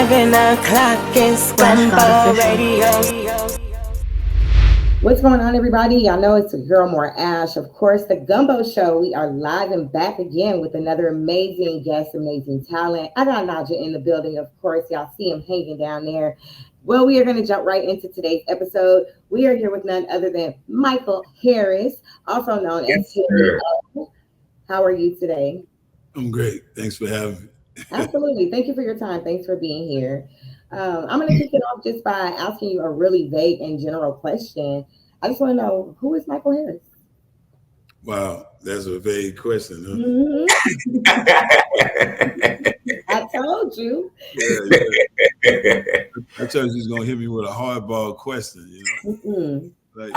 7 o'clock is Gumbo Radio. What's going on, everybody? Y'all know it's your girl, More Ash. Of course, the Gumbo Show. We are live and back again with another amazing guest, amazing talent. I got Naja in the building, of course. Y'all see him hanging down there. Well, we are going to jump right into today's episode. We are here with none other than Michael Harris, also known as CEO. How are you today? I'm great. Thanks for having me. Absolutely. Thank you for your time. Thanks for being here. I'm going to kick it off just by asking you a really vague and general question. I just want to know, who is Michael Harris? Wow, that's a vague question, huh? I told you. Yeah. I told you he's gonna hit me with a hardball question, you know, like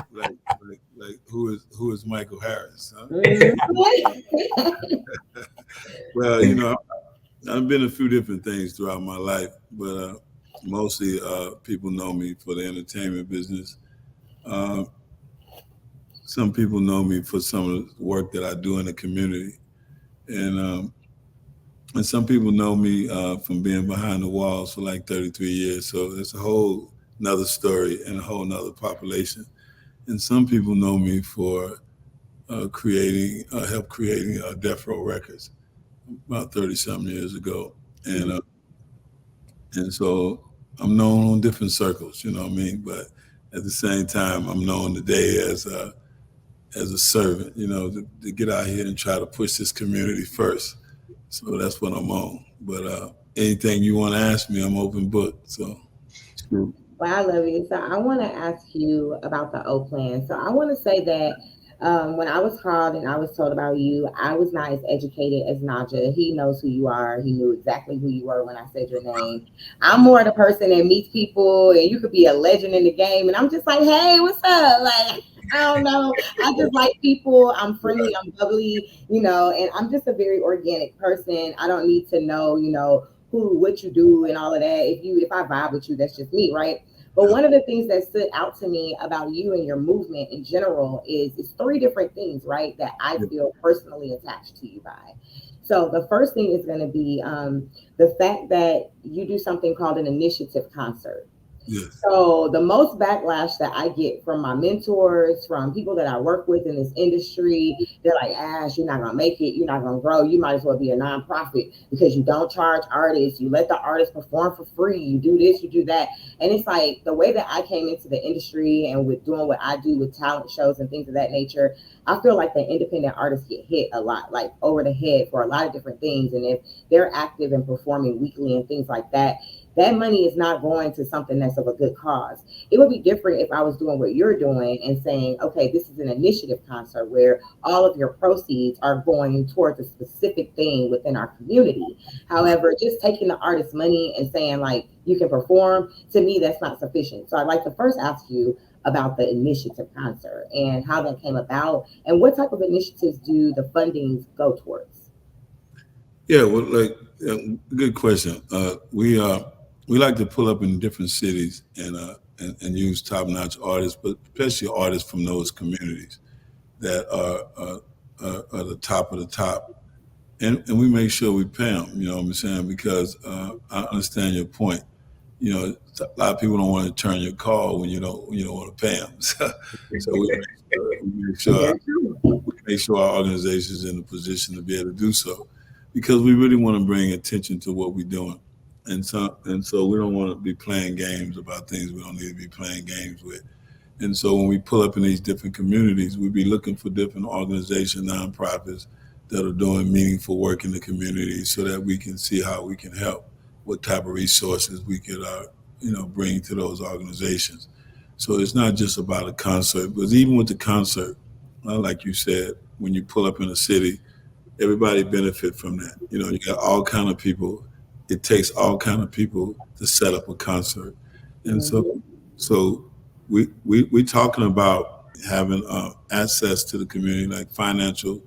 who is Michael Harris? Huh? Well, you know, I've been a few different things throughout my life, but mostly people know me for the entertainment business. Some people know me for some of the work that I do in the community, and some people know me from being behind the walls for like 33 years. So it's a whole nother story and a whole nother population. And some people know me for help creating Death Row Records about 30-something years ago, and so I'm known on different circles, you know what I mean. But at the same time, I'm known today as a servant, you know, to get out here and try to push this community first. So that's what I'm on. But anything you want to ask me, I'm open book. So it's cool. Well, I love you. So I want to ask you about the O plan. So I want to say that when I was called and I was told about you, I was not as educated as Naja. He knows who you are. He knew exactly who you were when I said your name. I'm more the person that meets people, and you could be a legend in the game, and I'm just like, hey, what's up? Like, I don't know. I just like people. I'm friendly. I'm bubbly, you know, and I'm just a very organic person. I don't need to know, you know, what you do and all of that. If I vibe with you, that's just me, right? But one of the things that stood out to me about you and your movement in general is three different things, right, that I feel personally attached to you by. So the first thing is going to be the fact that you do something called an initiative concert. Yes. So the most backlash that I get from my mentors, from people that I work with in this industry, they're like, Ash, you're not going to make it. You're not going to grow. You might as well be a nonprofit because you don't charge artists. You let the artists perform for free. You do this, you do that. And it's like the way that I came into the industry and with doing what I do with talent shows and things of that nature, I feel like the independent artists get hit a lot, like over the head for a lot of different things. And if they're active and performing weekly and things like that, that money is not going to something that's of a good cause. It would be different if I was doing what you're doing and saying, okay, this is an initiative concert where all of your proceeds are going towards a specific thing within our community. However, just taking the artist's money and saying like, you can perform, to me, that's not sufficient. So I'd like to first ask you about the initiative concert and how that came about and what type of initiatives do the fundings go towards? Yeah, well, good question. We like to pull up in different cities and use top-notch artists, but especially artists from those communities that are the top of the top. And we make sure we pay them, you know what I'm saying? Because I understand your point. You know, a lot of people don't want to turn your call when you don't want to pay them. So we make sure our organization is in a position to be able to do so, because we really want to bring attention to what we're doing. And so we don't want to be playing games about things we don't need to be playing games with. And so when we pull up in these different communities, we be looking for different organizations, nonprofits that are doing meaningful work in the community so that we can see how we can help, what type of resources we could, bring to those organizations. So it's not just about a concert, but even with the concert, like you said, when you pull up in a city, everybody benefit from that. You know, you got all kind of people. It takes all kind of people to set up a concert, and so we talking about having access to the community, like financial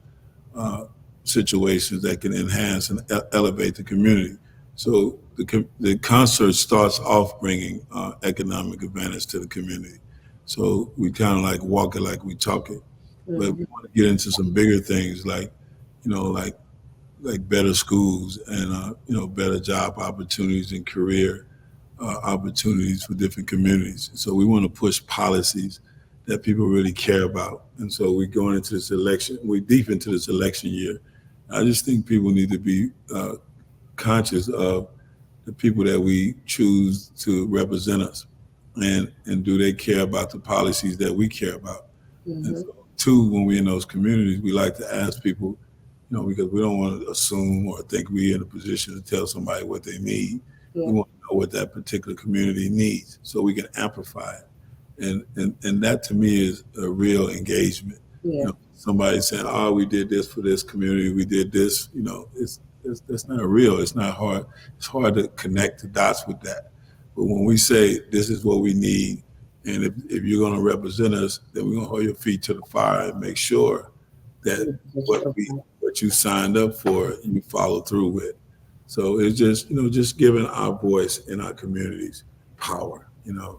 situations that can enhance and elevate the community. So the concert starts off bringing economic advantage to the community. So we kind of like walk it like we talk it, but we want to get into some bigger things like, like better schools and better job opportunities and career opportunities for different communities. So we want to push policies that people really care about. And so we're going into this election, we're deep into this election year. I just think people need to be conscious of the people that we choose to represent us, and do they care about the policies that we care about. And Mm-hmm. so, two, when we're in those communities, we like to ask people, because we don't want to assume or think we're in a position to tell somebody what they need. Yeah. We want to know what that particular community needs so we can amplify it. And that to me is a real engagement. Yeah. Somebody saying, "Oh, we did this for this community, we did this," it's that's not real. It's not hard. It's hard to connect the dots with that. But when we say this is what we need, and if you're going to represent us, then we're going to hold your feet to the fire and make sure that what you signed up for, you follow through with. So it's just giving our voice in our communities power,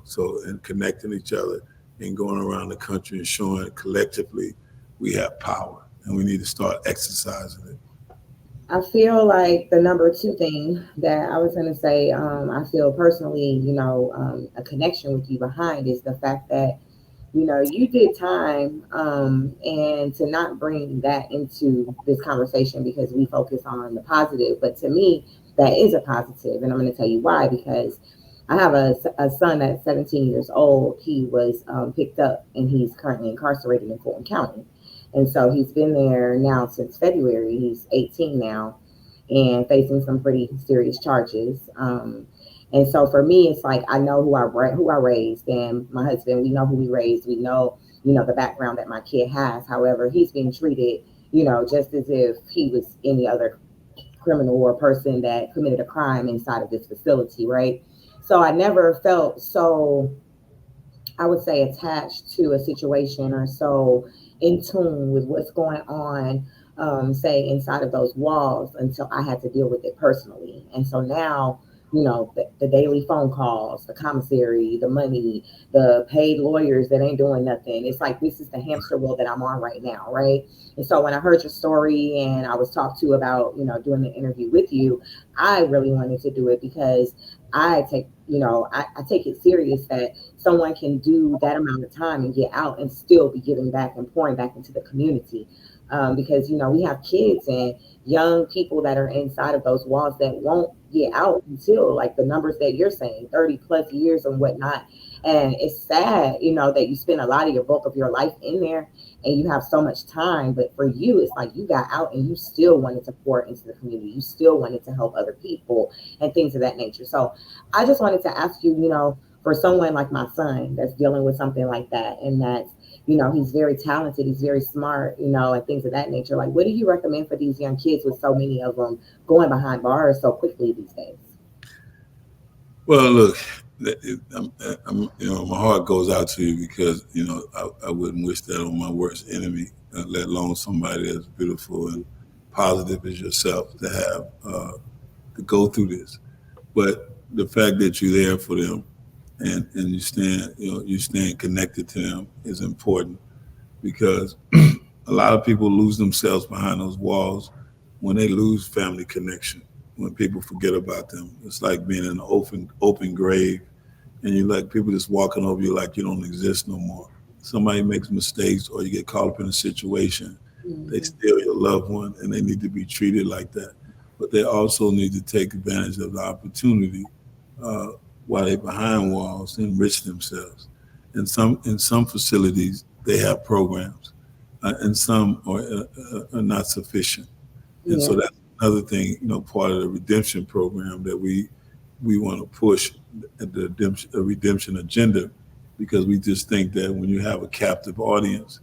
so, and connecting each other and going around the country and showing collectively we have power and we need to start exercising it. I feel like the number two thing that I was going to say, I feel personally, a connection with you behind is the fact that, you did time, and to not bring that into this conversation because we focus on the positive. But to me, that is a positive. And I'm going to tell you why, because I have a son that's 17 years old. He was picked up and he's currently incarcerated in Fulton County. And so he's been there now since February. He's 18 now and facing some pretty serious charges. And so for me, it's like I know who I raised, and my husband. We know who we raised. We know, the background that my kid has. However, he's being treated, just as if he was any other criminal or person that committed a crime inside of this facility, right? So I never felt so, I would say, attached to a situation or so in tune with what's going on, say, inside of those walls until I had to deal with it personally. And so now, the daily phone calls, the commissary, the money, the paid lawyers that ain't doing nothing. It's like this is the hamster wheel that I'm on right now, right? And so when I heard your story and I was talked to about, doing the interview with you, I really wanted to do it because I take, I take it serious that someone can do that amount of time and get out and still be giving back and pouring back into the community. Because, we have kids and young people that are inside of those walls that won't get out until like the numbers that you're saying, 30 plus years and whatnot. And it's sad, that you spend a lot of your bulk of your life in there and you have so much time. But for you, it's like you got out and you still wanted to pour into the community. You still wanted to help other people and things of that nature. So I just wanted to ask you, for someone like my son that's dealing with something like that, and that's, he's very talented, he's very smart, and things of that nature. Like, what do you recommend for these young kids with so many of them going behind bars so quickly these days? Well, look, my heart goes out to you because, I wouldn't wish that on my worst enemy, let alone somebody as beautiful and positive as yourself to have to go through this. But the fact that you're there for them and you stand connected to them is important because a lot of people lose themselves behind those walls when they lose family connection, when people forget about them. It's like being in an open grave and you like people just walking over you like you don't exist no more. Somebody makes mistakes or you get caught up in a situation, they steal your loved one and they need to be treated like that. But they also need to take advantage of the opportunity while they're behind walls to enrich themselves. In some facilities, they have programs, and some are not sufficient. And so that's another thing, part of the redemption program that we want to push the redemption agenda, because we just think that when you have a captive audience,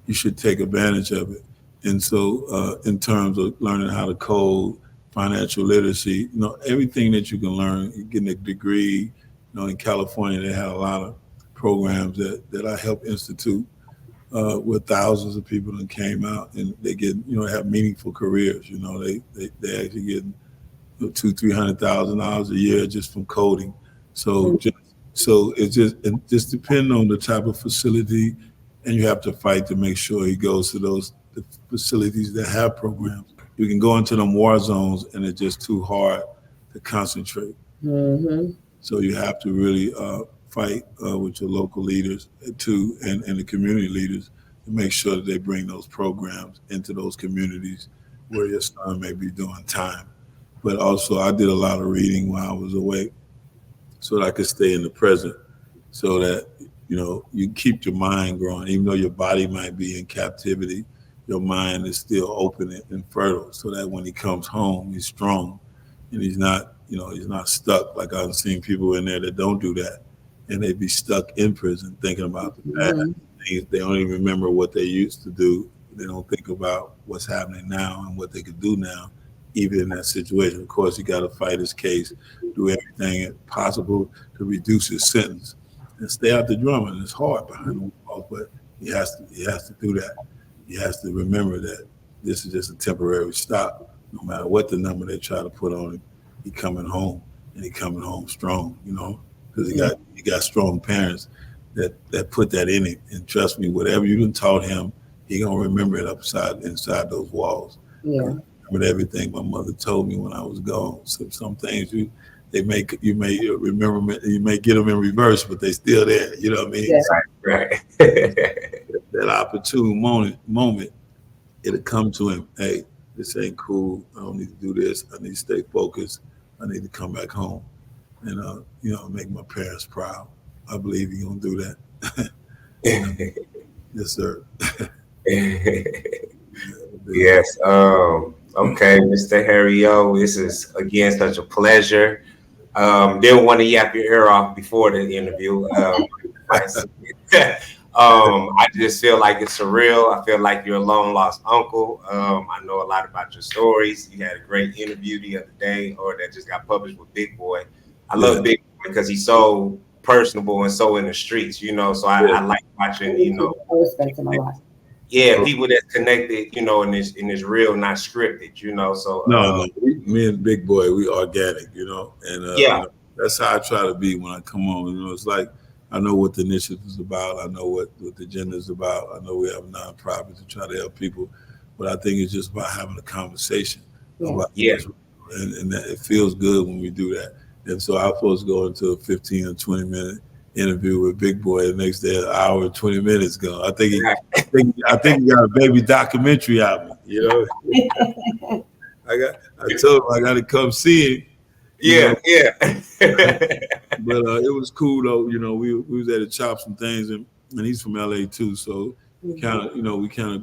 you should take advantage of it. And so in terms of learning how to code, financial literacy, everything that you can learn, getting a degree, in California, they had a lot of programs that I helped institute where thousands of people that came out and they get, have meaningful careers. They actually get $200,000-300,000 a year just from coding. So it just depends on the type of facility, and you have to fight to make sure he goes to the facilities that have programs. You can go into them war zones and it's just too hard to concentrate. Mm-hmm. So you have to really fight with your local leaders too, and the community leaders to make sure that they bring those programs into those communities where your son may be doing time. But also, I did a lot of reading while I was away so that I could stay in the present, so that you keep your mind growing, even though your body might be in captivity. Your mind is still open and fertile, so that when he comes home, he's strong, and he's not stuck. Like I've seen people in there that don't do that, and they be stuck in prison thinking about the past. They don't even remember what they used to do. They don't think about what's happening now and what they could do now, even in that situation. Of course, you got to fight his case, do everything possible to reduce his sentence, and stay out the drama. And it's hard behind the walls, but he has to do that. He has to remember that this is just a temporary stop. No matter what the number they try to put on him, he coming home, and he coming home strong. Because he got strong parents that put that in him. And trust me, whatever you done taught him, he gonna remember it inside those walls. Yeah. Remember everything my mother told me when I was gone. So some things you may remember, you may get them in reverse, but they still there. You know what I mean? Yeah. Right. That opportune moment, it'll come to him. Hey, this ain't cool. I don't need to do this. I need to stay focused. I need to come back home and make my parents proud. I believe he's gonna do that. Yes, sir. Yes. Okay, Mr. Harry O. This is again such a pleasure. Didn't want to yap your ear off before the interview. I just feel like it's surreal. I feel like you're a long lost uncle. I know a lot about your stories. You had a great interview the other day, or that just got published with Big Boy. I love Big Boy because he's so personable and so in the streets, so I like watching, I respect him a lot. Yeah, people that's connected, in this real, not scripted, So no, me and Big Boy, we organic, and that's how I try to be when I come on. It's like I know what the initiative is about. I know what the agenda is about. I know we have a nonprofit to try to help people, but I think it's just about having a conversation. And that it feels good when we do that. And so I'm supposed to go into a 15 or 20 minute interview with Big Boy. The next day, an hour and 20 minutes ago. I think he got a baby documentary out. I told him I got to come see him. Yeah. But it was cool though. We was there to chop some things, and he's from LA too, so we kind of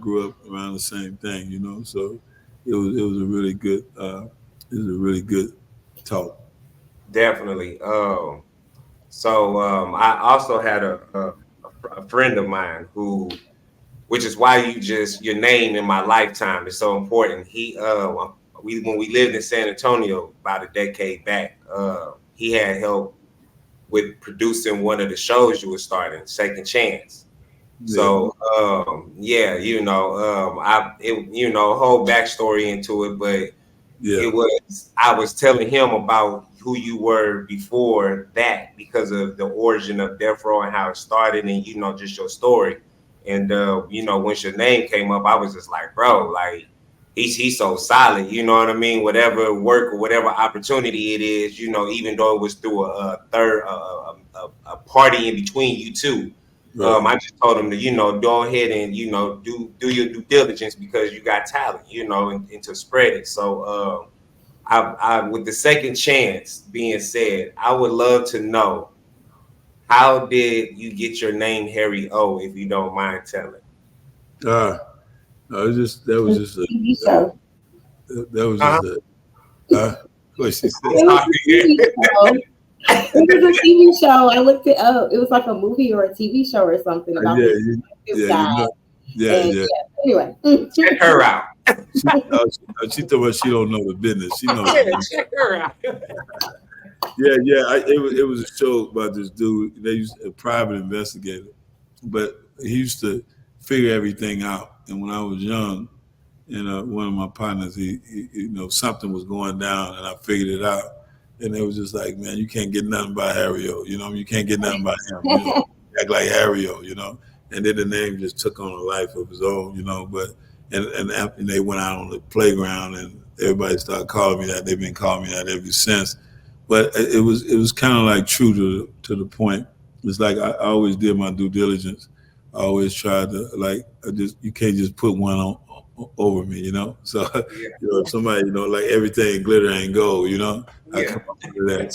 grew up around the same thing. So it was a really good talk. Definitely. So I also had a friend of mine which is why your name in my lifetime is so important. When we lived in San Antonio about a decade back, he had help with producing one of the shows you were starting, Second Chance. Yeah. So whole backstory into it, but I was telling him about who you were before that because of the origin of Death Row and how it started, and just your story. And once your name came up, I was just like, bro, like he's so solid, you know what I mean? Whatever work or whatever opportunity it is, even though it was through a party in between you two. Right. I just told him to, go ahead and, do your due diligence because you got talent, and to spread it. So I with the Second Chance being said, I would love to know, how did you get your name Harry O, if you don't mind telling? That was just a TV show. That was just what she said. It was a TV show. I looked it up. It was like a movie or a TV show or something about this guy. Anyway, check her out. She thought she don't know the business. She knows. Check her out. It was a show about this dude. They used a private investigator, but he used to figure everything out. And when I was young, one of my partners, he something was going down, and I figured it out. And it was just like, man, you can't get nothing by Harry O. You can't get nothing by him. Act like Harry O. And then the name just took on a life of its own. But and they went out on the playground, and everybody started calling me that. They've been calling me that ever since. but it was kind of like true to the point. It's like I always did my due diligence. I always tried to like you can't just put one over me, you know. So Yeah. if somebody like everything glitter ain't gold, I Yeah. come up with that.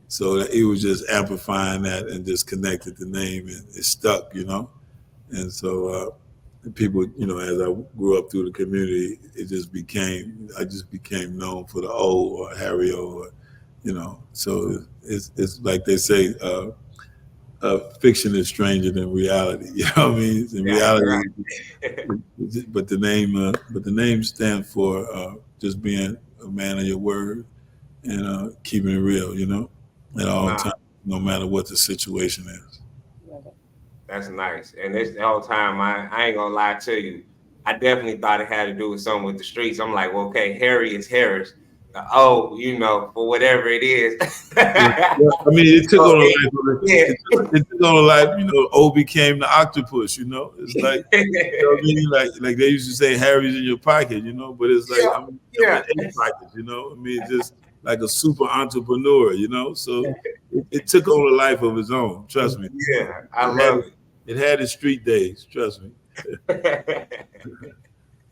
So it was just amplifying that and just connected the name and it stuck, and so. People, as I grew up through the community, I just became known for the O or Harry O, or, so it's like they say, fiction is stranger than reality. You know what I mean? In Yeah, reality, right. but the name stands for just being a man of your word and keeping it real, at all Nah, times, no matter what the situation is. that's nice. And this the whole time, I ain't gonna lie to you. I definitely thought it had to do with something with the streets. I'm like, well, okay, Harry is Harris. For whatever it is. Yeah, I mean, it took on a Okay. life. Yeah. It took on a life. O became the octopus. It's like, what I mean? Like they used to say, Harry's in your pocket. But it's like Yeah. I'm Yeah. in eight pockets. I mean, just like a super entrepreneur. So it took on a life of its own. Trust me. Yeah. I It had love it had its street days. Trust me. it.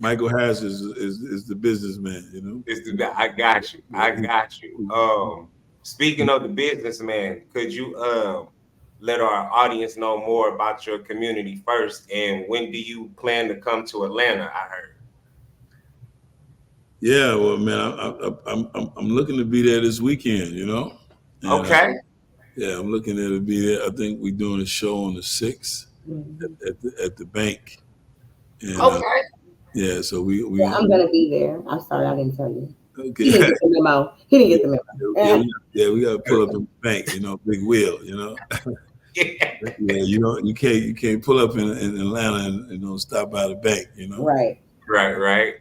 Michael Harris is the businessman. I got you. I got you. Speaking of the businessman, could you let our audience know more about your community first, and when do you plan to come to Atlanta? I heard. Yeah, well, man, I'm looking to be there this weekend. And Okay. yeah, I'm looking at to be there. I think we're doing a show on the 6th at the bank, and Okay. yeah, so Yeah, I'm gonna be there. I'm sorry, I didn't tell you. okay. He didn't get the memo. He didn't get the Yeah, memo. we got to pull up in the bank, big wheel, Yeah. Yeah, you can't pull up in Atlanta and don't stop by the bank, Right. Right.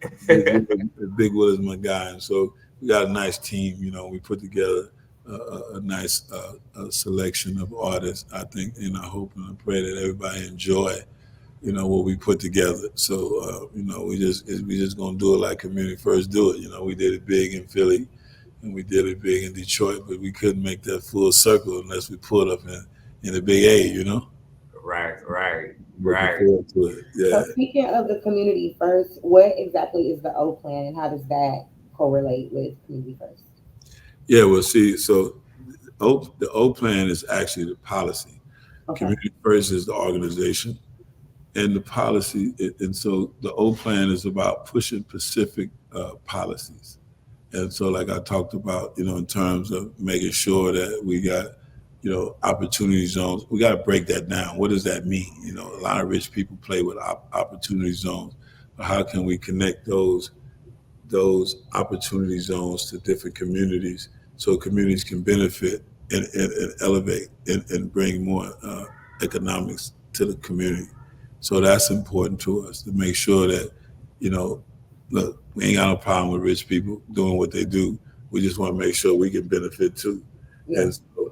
Big Will is my guy, and so we got a nice team. We put together a nice selection of artists. I think, and I hope and I pray that everybody enjoy, what we put together. So, we just gonna do it like Community First do it. We did it big in Philly, and we did it big in Detroit, but we couldn't make that full circle unless we pulled up in the Big A. Looking Right. forward to it. Yeah. So speaking of the community first, what exactly is the O plan and how does that correlate with community first? Yeah, well, see, so the O plan is actually the policy. Okay. Community First is the organization, and the policy, and so the O plan is about pushing specific policies. And so, like I talked about, in terms of making sure that we got, opportunity zones, we got to break that down. What does that mean? A lot of rich people play with opportunity zones, but how can we connect those opportunity zones to different communities so communities can benefit and elevate and bring more economics to the community. So that's important to us to make sure that, look, we ain't got no problem with rich people doing what they do. We just want to make sure we can benefit too. Yeah.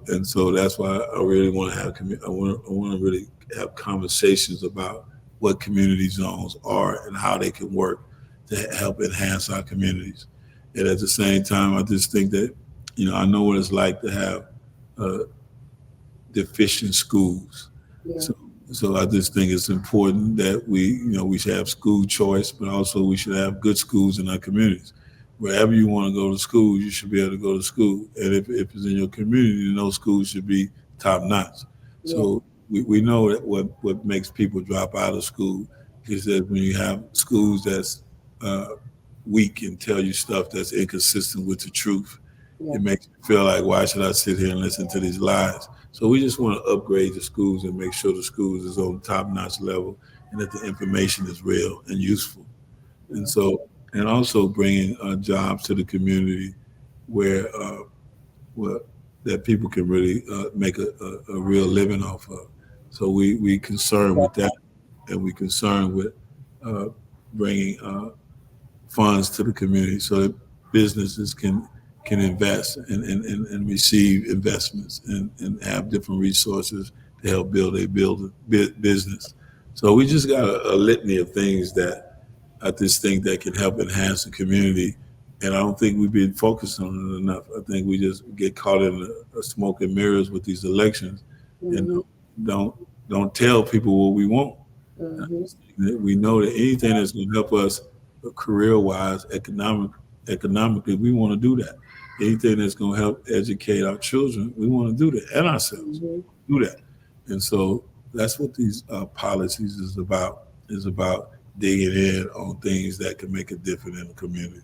And so that's why I really want to have I want to really have conversations about what community zones are and how they can work to help enhance our communities. And at the same time, I just think that, I know what it's like to have deficient schools. Yeah. So I just think it's important that we should have school choice, but also we should have good schools in our communities. Wherever you want to go to school, you should be able to go to school. And if it's in your community, then those schools should be top notch. Yeah. So we know that what makes people drop out of school is that when you have schools that's weak and tell you stuff that's inconsistent with the truth, Yeah. it makes you feel like, why should I sit here and listen to these lies? So we just want to upgrade the schools and make sure the schools is on top-notch level and that the information is real and useful. And so, and also bringing jobs to the community where that people can really make a real living off of. So we concerned with that, and we concerned with bringing funds to the community so that businesses can invest and receive investments and have different resources to help build a business. So we just got a litany of things that I just think that can help enhance the community And I don't think we've been focused on it enough. I think we just get caught in the smoke and mirrors with these elections, and don't don't tell people what we want. We know that anything that's going to help us career-wise, economically, we want to do that. Anything that's going to help educate our children, we want to do that, and ourselves do that. And so that's what these policies is about. Is about digging in on things that can make a difference in the community.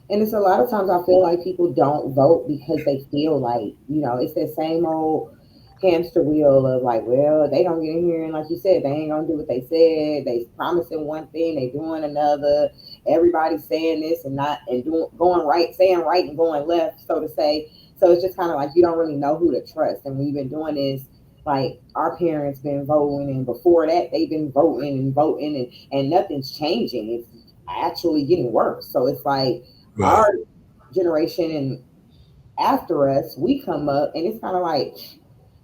And it's a lot of times I feel like people don't vote because they feel like, it's that same old hamster wheel of like, well, they don't get in here and like you said, they ain't gonna do what they said. They promising one thing, they doing another. Everybody's saying this and not and doing going right, saying right and going left, so to say. So it's just kind of like you don't really know who to trust. And we've been doing this like our parents been voting and before that they've been voting and voting and nothing's changing. It's actually getting worse. So it's like Right. our generation and after us, we come up and it's kind of like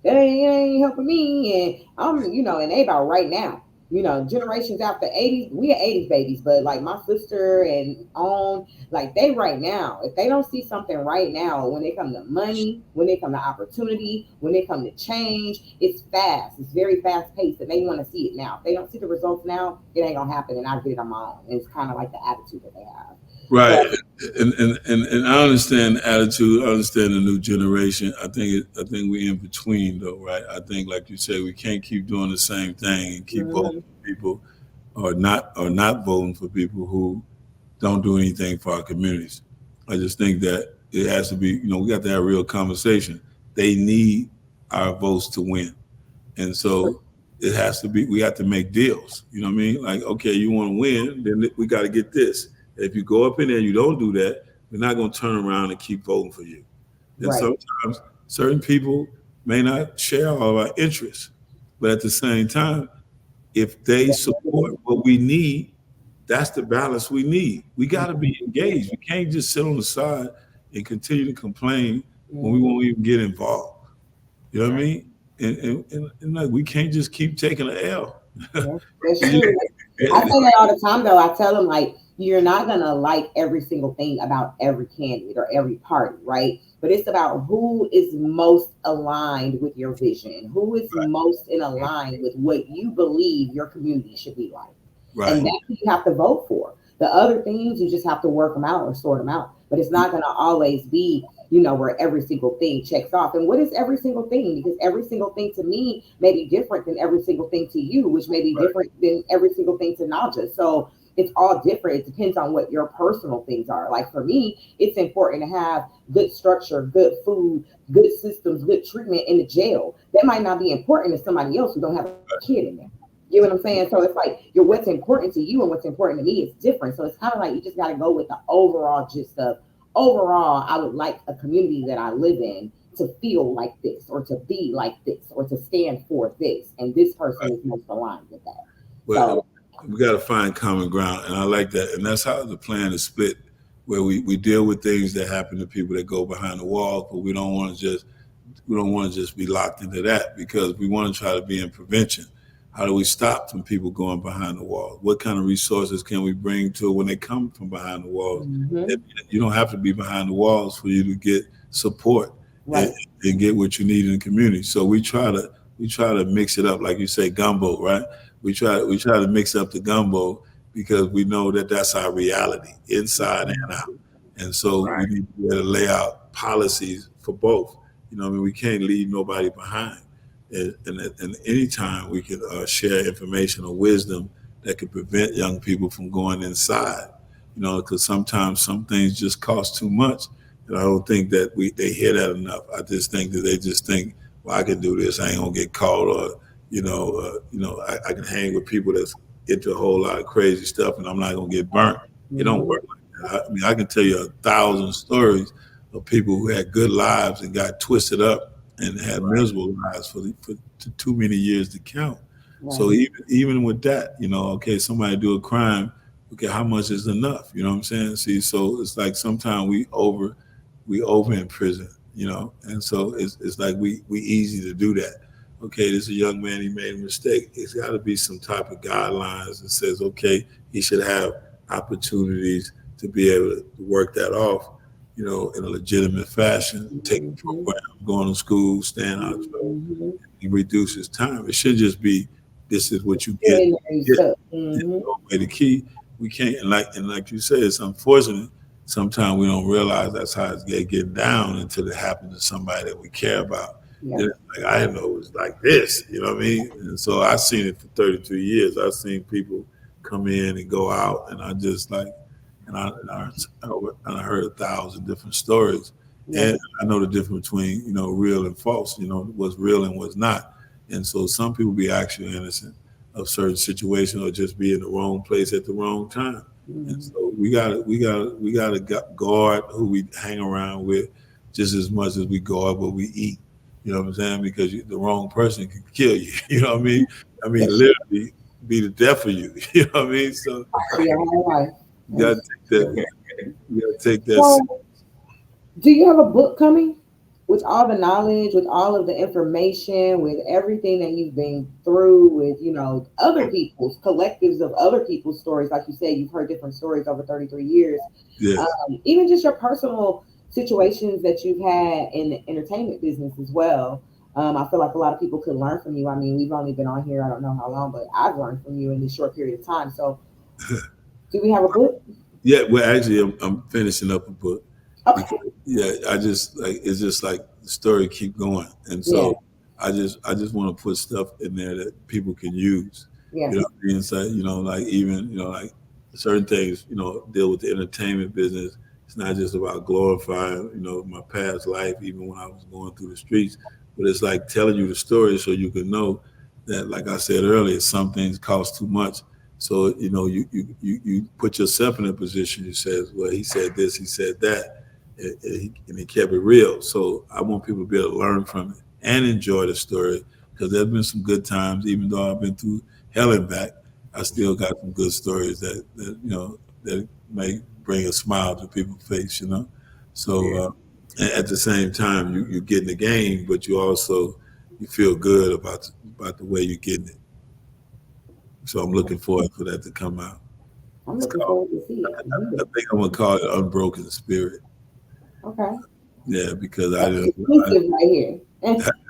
that ain't helping me, and and they about right now. Generations after 80s, we are 80s babies, but like my sister and on, like they right now, if they don't see something right now, when they come to money, when they come to opportunity, when they come to change, it's fast. It's very fast paced, and they want to see it now. If they don't see the results now, it ain't gonna happen, and I'll get it on my own. And it's kind of like the attitude that they have. Right, So, and I understand the attitude. I understand the new generation. I think we're in between though, right? I think, like you said, we can't keep doing the same thing and keep voting for people, or not voting for people who don't do anything for our communities. I just think that it has to be. We got to have a real conversation. They need our votes to win. And so it has to be, we have to make deals. You know what I mean? Like, okay, you want to win, then we got to get this. If you go up in there and you don't do that, we're not going to turn around and keep voting for you. And right. sometimes certain people may not share all of our interests. But at the same time, if they support what we need, that's the balance we need. We got to be engaged. We can't just sit on the side and continue to complain when we won't even get involved. You know what I mean? And like, we can't just keep taking an L. That's true. I say that all the time, though. I tell them, like, you're not going to like every single thing about every candidate or every party, right? But it's about who is most aligned with your vision, who is most in align with what you believe your community should be like. Right. And that's who you have to vote for. The other things, you just have to work them out or sort them out. But it's not going to always be, where every single thing checks off. And what is every single thing? Because every single thing to me may be different than every single thing to you, which may be different than every single thing to Naja. So it's all different. It depends on what your personal things are. Like for me, it's important to have good structure, good food, good systems, good treatment in the jail. That might not be important to somebody else who don't have a kid in there. You know what I'm saying? So it's like what's important to you and what's important to me is different. So it's kind of like you just got to go with the overall gist of overall, I would like a community that I live in to feel like this or to be like this or to stand for this. And this person is most aligned with that. Well, we got to find common ground. And I like that. And that's how the plan is split, where we deal with things that happen to people that go behind the walls, but we don't want to just be locked into that, because we want to try to be in prevention. How do we stop from people going behind the walls? What kind of resources can we bring to when they come from behind the walls? You don't have to be behind the walls for you to get support and get what you need in the community. So we try to mix it up, like you say, gumbo, right? We try to mix up the gumbo because we know that that's our reality, inside and out. And so we need to be able to lay out policies for both. We can't leave nobody behind. And anytime we can share information or wisdom that could prevent young people from going inside, because sometimes some things just cost too much. And I don't think that they hear that enough. I just think that they just think, well, I can do this, I ain't gonna get caught, or I can hang with people that's into a whole lot of crazy stuff and I'm not gonna get burnt. It don't work like that. I mean, I can tell you 1,000 stories of people who had good lives and got twisted up and had miserable lives for too many years to count. So even with that, okay, somebody do a crime, okay, how much is enough? You know what I'm saying? See, so it's like sometimes we over in prison, and so it's like we easy to do that. Okay, this is a young man, he made a mistake. It's got to be some type of guidelines that says, okay, he should have opportunities to be able to work that off, in a legitimate fashion, take the program, going to school, staying out of trouble, and reduce his time. It should just be, this is what you get. The key, we can't, and like you said, it's unfortunate. Sometimes we don't realize that's how it's getting down until it happens to somebody that we care about. Like, I didn't know it was like this, you know what I mean? And so I've seen it for 32 years. I've seen people come in and go out, and I just like, and I heard 1,000 different stories, and I know the difference between real and false, what's real and what's not. And so some people be actually innocent of certain situations, or just be in the wrong place at the wrong time. And so we gotta guard who we hang around with just as much as we guard what we eat. You know what I'm saying? Because the wrong person can kill you. You know what I mean? Literally be the death of you. You know what I mean? So you gotta take that. You gotta take that. So, do you have a book coming with all the knowledge, with all of the information, with everything that you've been through, with other people's collectives of other people's stories? Like you said, you've heard different stories over 33 years. Yes. Even just your personal situations that you've had in the entertainment business as well. I feel like a lot of people could learn from you. I mean, we've only been on here, I don't know how long, but I've learned from you in this short period of time. So do we have a book? Yeah, well, actually, I'm finishing up a book. Okay. I just it's just like the story keep going, and so I just want to put stuff in there that people can use. Yeah. You know what I mean? So, like even like certain things, deal with the entertainment business. It's not just about glorifying, my past life, even when I was going through the streets, but it's like telling you the story so you can know that, like I said earlier, some things cost too much. So, you put yourself in a position. You say, well, he said this, he said that, and he kept it real. So I want people to be able to learn from it and enjoy the story, because there's been some good times. Even though I've been through hell and back, I still got some good stories that that may bring a smile to people's face. So at the same time, you get in the game, but you feel good about the way you're getting it. So I'm looking forward for that to come out. I'm looking forward to see it. I think I'm gonna call it Unbroken Spirit. Okay. Yeah, because exclusive right here.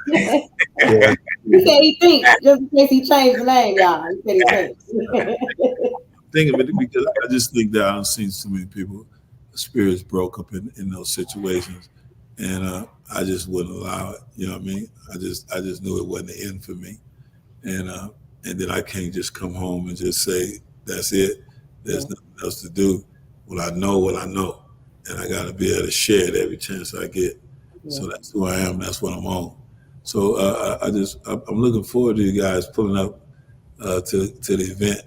Yeah. He said he thinks, just in case he changed the name, y'all. He said he thinks. Think of it, because I just think that I've seen so many people, spirits broke up in those situations, and I just wouldn't allow it. You know what I mean? I just knew it wasn't the end for me, and then I can't just come home and just say that's it. There's nothing else to do. Well, I know what I know, and I got to be able to share it every chance I get. So that's who I am. That's what I'm on. So I'm looking forward to you guys pulling up to the event.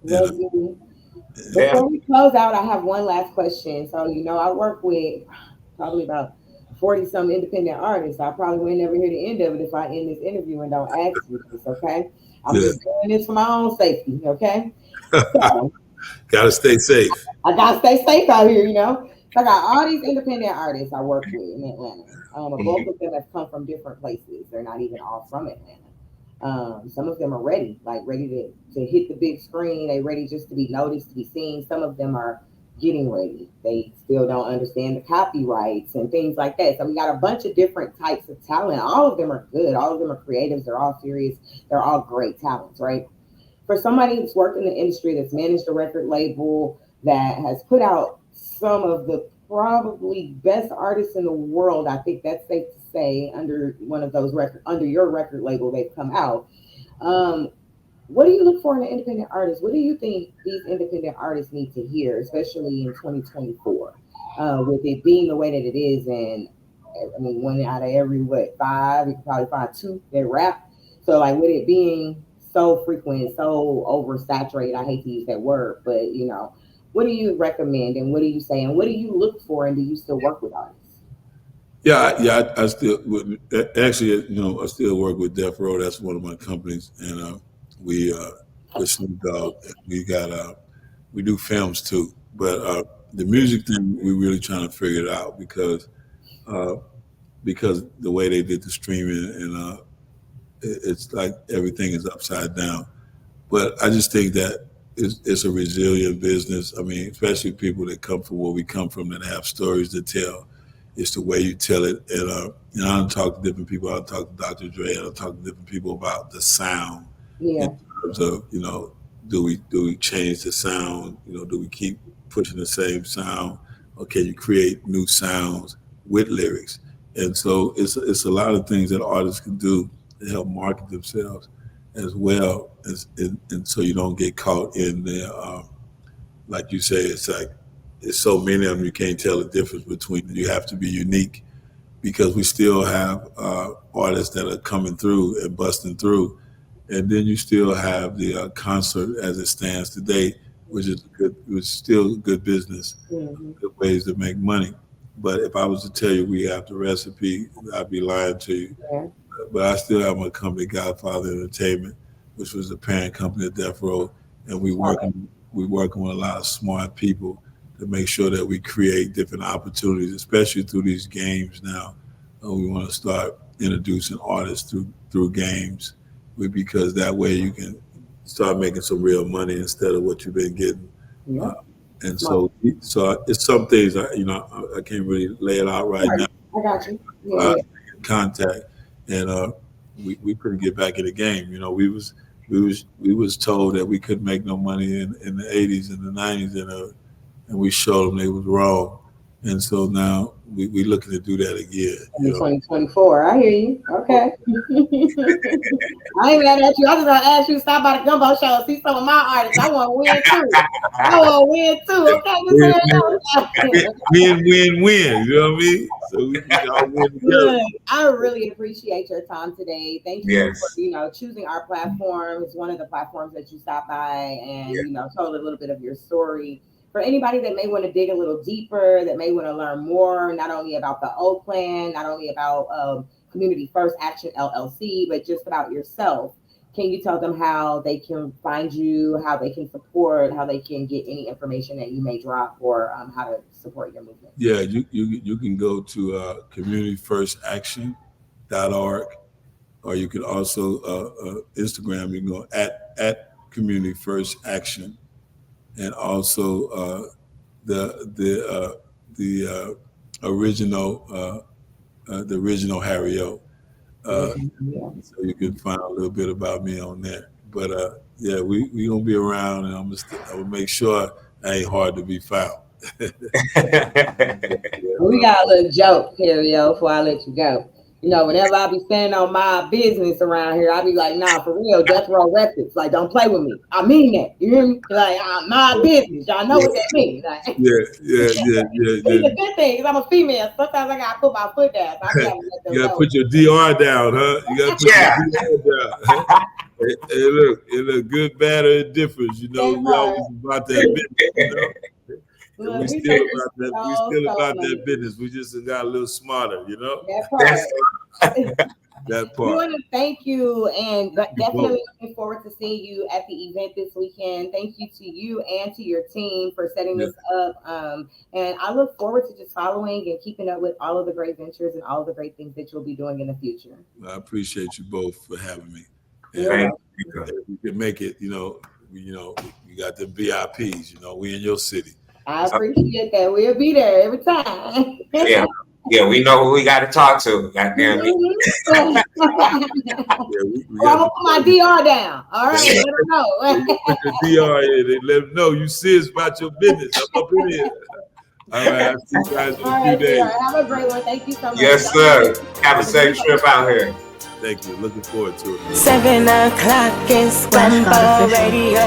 Before we close out, I have one last question. So, I work with probably about 40 some independent artists. I probably wouldn't never hear the end of it if I end this interview and don't ask you this, okay? I'm just doing this for my own safety, okay? So, gotta stay safe. I gotta stay safe out here, So I got all these independent artists I work with in Atlanta. Both of them have come from different places. They're not even all from Atlanta. Some of them are ready to hit the big screen. They ready just to be noticed, to be seen. Some of them are getting ready. They still don't understand the copyrights and things like that. So we got a bunch of different types of talent. All of them are good. All of them are creatives. They're all serious. They're all great talents, right? For somebody who's worked in the industry, that's managed a record label, that has put out some of the probably best artists in the world, I think that's safe to say, under your record label, they've come out. What do you look for in an independent artist? What do you think these independent artists need to hear, especially in 2024, with it being the way that it is? And I mean, one out of every five, you can probably find two that rap. So like, with it being so frequent, so oversaturated, I hate to use that word, but what do you recommend, and what do you say, and what do you look for, and do you still work with artists? Yeah, I still actually, I still work with Death Row. That's one of my companies, and we with Snoop Dogg, we do films too. But the music thing, we're really trying to figure it out, because the way they did the streaming, and it's like everything is upside down. But I just think that it's a resilient business. I mean, especially people that come from where we come from that have stories to tell. It's the way you tell it. And I don't talk to different people. I talk to Dr. Dre. I talk to different people about the sound. Yeah. In terms of, do we change the sound? Do we keep pushing the same sound, or can you create new sounds with lyrics? And so it's a lot of things that artists can do to help market themselves as well and so you don't get caught in the like you say, it's like there's so many of them you can't tell the difference between. You have to be unique because we still have artists that are coming through and busting through, and then you still have the concert as it stands today, which is still good business, good ways to make money. But if I was to tell you we have the recipe, I'd be lying to you. Yeah. But I still have my company, Godfather Entertainment, which was the parent company of Death Row, and we working with a lot of smart people to make sure that we create different opportunities, especially through these games now. We want to start introducing artists through games, because that way you can start making some real money instead of what you've been getting. Yeah. And so it's some things I can't really lay it out right now. I got you. Yeah. Contact, and we couldn't get back in the game. We was told that we couldn't make no money in the 80s and the 90s, and we showed them they was wrong. And so now we looking to do that again. In 2024, I hear you. Okay. I ain't mad at you. I just gonna ask you to stop by the Gumbo show and see some of my artists. I want to win too. Okay. Win. You know what I mean? So we can all win together. I really appreciate your time today. Thank you for choosing our platform. It's one of the platforms that you stopped by and told a little bit of your story. For anybody that may want to dig a little deeper, that may want to learn more, not only about the O Plan, not only about Community First Action LLC, but just about yourself, can you tell them how they can find you, how they can support, how they can get any information that you may drop, or how to support your movement? Yeah, you can go to communityfirstaction.org, or you can also Instagram. You can go at Community First Action. And also the original Harry O. So you can find a little bit about me on there. But we gonna be around, and I'm gonna make sure I ain't hard to be found. We got a little joke, Harry O, before I let you go. Whenever I be standing on my business around here, I be like, nah, for real, Death Row Records. Like, don't play with me. I mean that. You hear me? Like, my business. Y'all know what that means. Like, yeah. It's a good thing, because I'm a female. Sometimes I got to put my foot down. So you got to put your DR down, huh? You got to put your DR down. It look good, bad, or indifferent. We always about that business, Well, we still about that business. We just got a little smarter, That part. We want to thank you, and definitely looking forward to seeing you at the event this weekend. Thank you to you and to your team for setting this up. And I look forward to just following and keeping up with all of the great ventures and all of the great things that you'll be doing in the future. I appreciate you both for having me. Thank you. If you can make it, you got the VIPs. We in your city. I appreciate that. We'll be there every time. Yeah, we know who we got to talk to. Goddamn it. I'm gonna put my DR down. All right, let them know. Put your DR in and let them know you serious about your business. I'm up in here. All right, I'll see you guys in a few days. Have a great one. Thank you so much. Yes, sir. Have a safe trip out here. Thank you. Looking forward to it. 7 o'clock is Gumbo Radio.